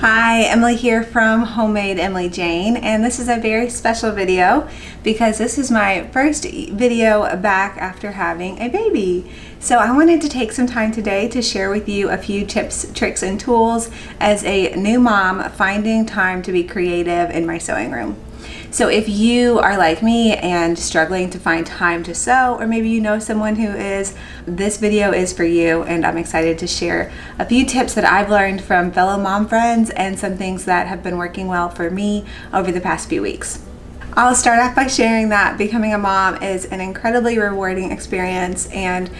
Hi, Emily here from Homemade Emily Jane, and this is a very special video because this is my first video back after having a baby. So I wanted to take some time today to share with you a few tips, tricks, and tools as a new mom finding time to be creative in my sewing room. So if you are like me and struggling to find time to sew, or maybe you know someone who is, this video is for you, and I'm excited to share a few tips that I've learned from fellow mom friends and some things that have been working well for me over the past few weeks. I'll start off by sharing that becoming a mom is an incredibly rewarding experience, and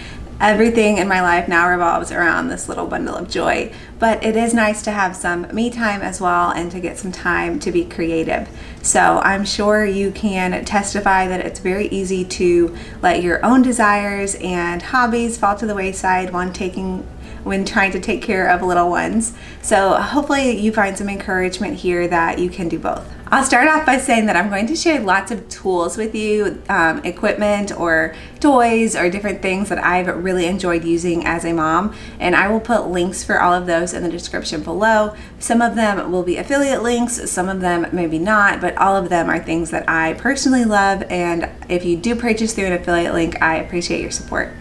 everything in my life now revolves around this little bundle of joy. But it is nice to have some me time as well and to get some time to be creative. So I'm sure you can testify that it's very easy to let your own desires and hobbies fall to the wayside when trying to take care of little ones. So hopefully you find some encouragement here that you can do both. I'll start off by saying that I'm going to share lots of tools with you, equipment or toys or different things that I've really enjoyed using as a mom, and I will put links for all of those in the description below. Some of them will be affiliate links, some of them maybe not, but all of them are things that I personally love, and if you do purchase through an affiliate link, I appreciate your support.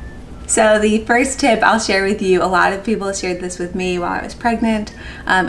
So the first tip I'll share with you, a lot of people shared this with me while I was pregnant,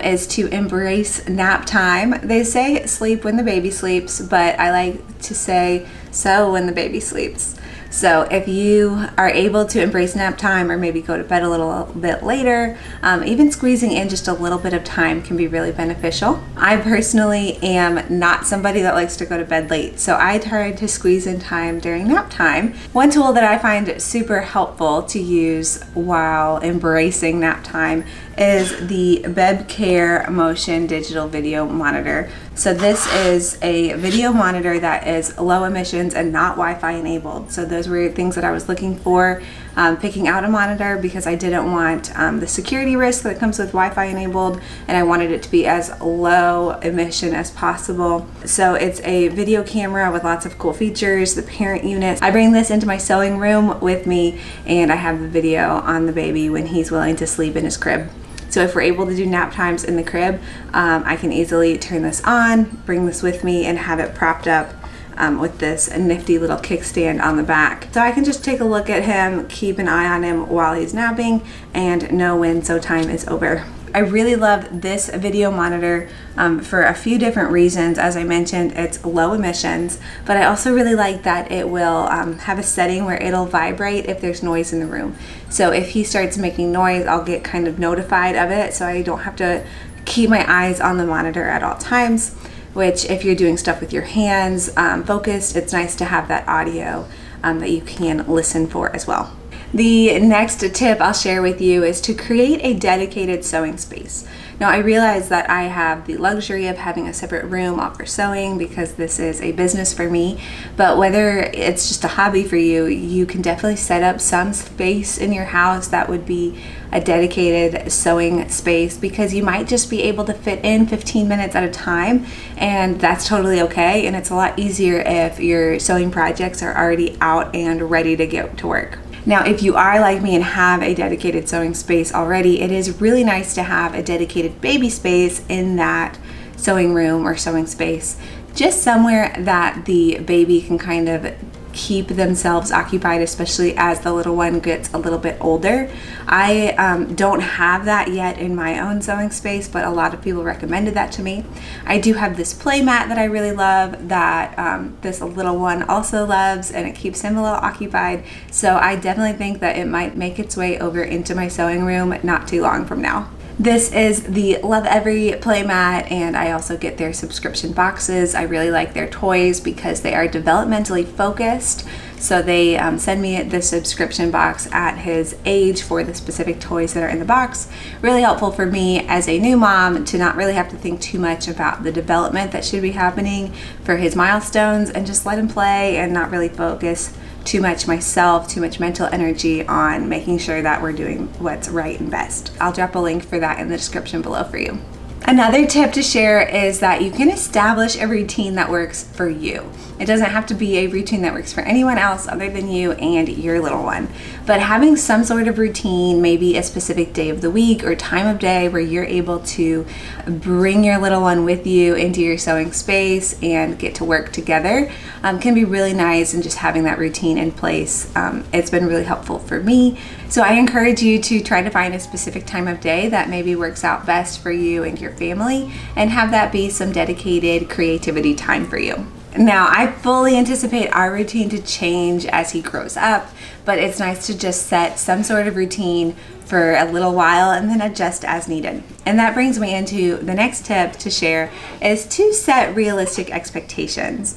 is to embrace nap time. They say sleep when the baby sleeps, but I like to say sew when the baby sleeps. So if you are able to embrace nap time or maybe go to bed a little bit later, even squeezing in just a little bit of time can be really beneficial. I personally am not somebody that likes to go to bed late, so I try to squeeze in time during nap time. One tool that I find super helpful to use while embracing nap time is the Bebcare motion digital video monitor. So this is a video monitor that is low emissions and not Wi-Fi enabled. So those were things that I was looking for, picking out a monitor, because I didn't want the security risk that comes with Wi-Fi enabled, and I wanted it to be as low emission as possible. So it's a video camera with lots of cool features, the parent unit. I bring this into my sewing room with me, and I have the video on the baby when he's willing to sleep in his crib. So if we're able to do nap times in the crib, I can easily turn this on, bring this with me, and have it propped up with this nifty little kickstand on the back. So I can just take a look at him, keep an eye on him while he's napping, and know when sew time is over. I really love this video monitor for a few different reasons. As I mentioned, it's low emissions, but I also really like that it will have a setting where it'll vibrate if there's noise in the room. So if he starts making noise, I'll get kind of notified of it, so I don't have to keep my eyes on the monitor at all times, which if you're doing stuff with your hands focused, it's nice to have that audio that you can listen for as well. The next tip I'll share with you is to create a dedicated sewing space. Now I realize that I have the luxury of having a separate room all for sewing because this is a business for me, but whether it's just a hobby for you, you can definitely set up some space in your house that would be a dedicated sewing space, because you might just be able to fit in 15 minutes at a time, and that's totally okay, and it's a lot easier if your sewing projects are already out and ready to get to work. Now, if you are like me and have a dedicated sewing space already, it is really nice to have a dedicated baby space in that sewing room or sewing space, just somewhere that the baby can kind of keep themselves occupied, especially as the little one gets a little bit older. I don't have that yet in my own sewing space, but a lot of people recommended that to me. I do have this play mat that I really love that this little one also loves, and it keeps him a little occupied. So I definitely think that it might make its way over into my sewing room not too long from now. This is the Love Every playmat, and I also get their subscription boxes. I really like their toys because they are developmentally focused. So they send me the subscription box at his age for the specific toys that are in the box. Really helpful for me as a new mom to not really have to think too much about the development that should be happening for his milestones, and just let him play and not really focus too much mental energy on making sure that we're doing what's right and best. I'll drop a link for that in the description below for you. Another tip to share is that you can establish a routine that works for you. It doesn't have to be a routine that works for anyone else other than you and your little one. But having some sort of routine, maybe a specific day of the week or time of day where you're able to bring your little one with you into your sewing space and get to work together, can be really nice. And just having that routine in place, it's been really helpful for me. So I encourage you to try to find a specific time of day that maybe works out best for you and your family, and have that be some dedicated creativity time for you. Now, I fully anticipate our routine to change as he grows up, but it's nice to just set some sort of routine for a little while and then adjust as needed. And that brings me into the next tip to share, is to set realistic expectations.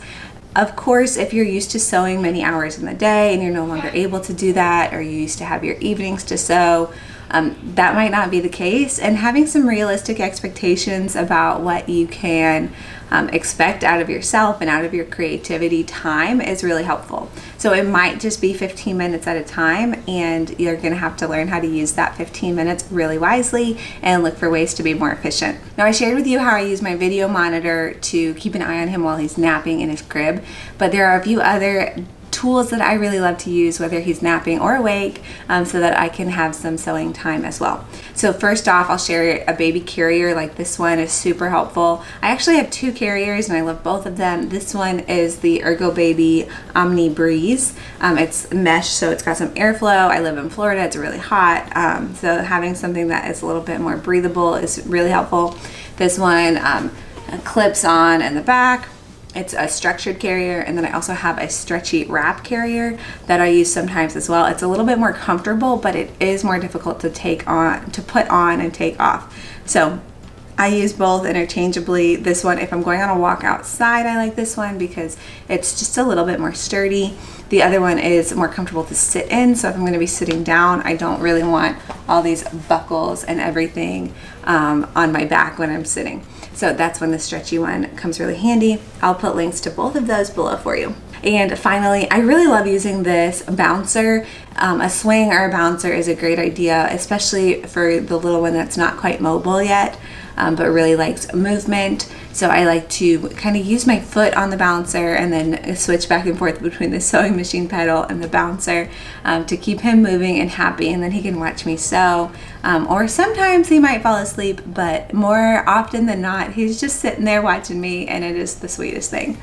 Of course, if you're used to sewing many hours in the day and you're no longer able to do that, or you used to have your evenings to sew, that might not be the case. And having some realistic expectations about what you can expect out of yourself and out of your creativity time is really helpful. So it might just be 15 minutes at a time, and you're going to have to learn how to use that 15 minutes really wisely and look for ways to be more efficient. Now, I shared with you how I use my video monitor to keep an eye on him while he's napping in his crib, but there are a few other tools that I really love to use, whether he's napping or awake, so that I can have some sewing time as well. So first off, I'll share a baby carrier. Like this one is super helpful. I actually have two carriers and I love both of them. This one is the Ergo Baby Omni Breeze. It's mesh, so it's got some airflow. I live in Florida, it's really hot, so having something that is a little bit more breathable is really helpful. This one clips on in the back. It's a structured carrier, and then I also have a stretchy wrap carrier that I use sometimes as well. It's a little bit more comfortable, but it is more difficult to put on and take off. So I use both interchangeably. This one, if I'm going on a walk outside, I like this one because it's just a little bit more sturdy. The other one is more comfortable to sit in, so if I'm going to be sitting down, I don't really want all these buckles and everything on my back when I'm sitting. So that's when the stretchy one comes really handy. I'll put links to both of those below for you. And finally, I really love using this bouncer. A swing or a bouncer is a great idea, especially for the little one that's not quite mobile yet, but really likes movement. So I like to kind of use my foot on the bouncer and then switch back and forth between the sewing machine pedal and the bouncer to keep him moving and happy, and then he can watch me sew. Or sometimes he might fall asleep, but more often than not, he's just sitting there watching me, and it is the sweetest thing.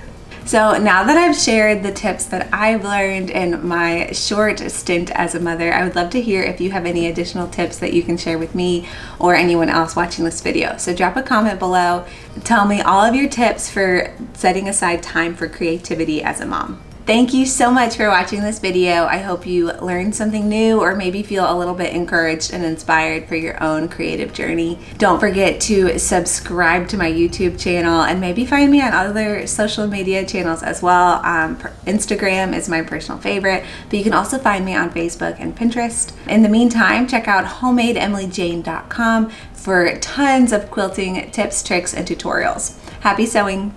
So now that I've shared the tips that I've learned in my short stint as a mother, I would love to hear if you have any additional tips that you can share with me or anyone else watching this video. So drop a comment below. Tell me all of your tips for setting aside time for creativity as a mom. Thank you so much for watching this video. I hope you learned something new or maybe feel a little bit encouraged and inspired for your own creative journey. Don't forget to subscribe to my YouTube channel and maybe find me on other social media channels as well. Instagram is my personal favorite, but you can also find me on Facebook and Pinterest. In the meantime, check out homadeemilyjane.com for tons of quilting tips, tricks, and tutorials. Happy sewing!